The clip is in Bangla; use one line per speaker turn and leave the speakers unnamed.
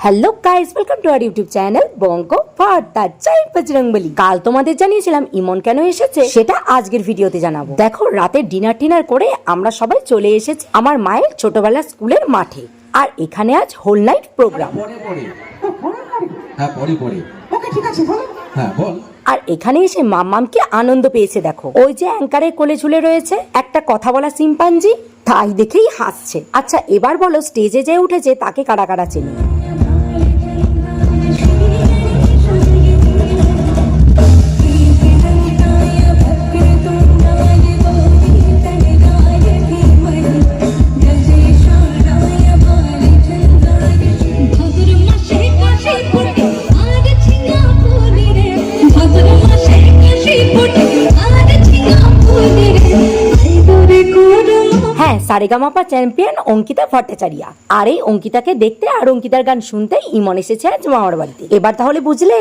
Hello guys, welcome to our YouTube channel বঙ্গ ফাটা চাই বজরংবলী। কাল তোমাদের জানিয়েছিলাম ইমন কেন এসেছে, সেটা আজকের ভিডিওতে জানাবো। দেখো, রাতে ডিনার করে আমরা সবাই চলে এসেছি আমার মায়ের ছোটবেলার স্কুলের মাঠে। আর এখানে আজ হোল নাইট প্রোগ্রাম। আর এখানে এসে মাম্মামকে আনন্দ পেয়েছে। দেখো, ওই যে অ্যাঙ্কারের কোলে ঝুলে রয়েছে একটা কথা বলা সিম্পাঞ্জি, তাই দেখেই হাসছে। আচ্ছা, এবার বলো স্টেজে যে উঠেছে তাকে কারা কারা চেনে? হ্যাঁ, সারেগামাপা চ্যাম্পিয়ন অঙ্কিতা ভট্টাচার্য। আর এই অঙ্কিতাকে দেখতে আর অঙ্কিতার গান শুনতে ইমন এসেছে আজ মামার বাড়িতে। এবার তাহলে বুঝলে?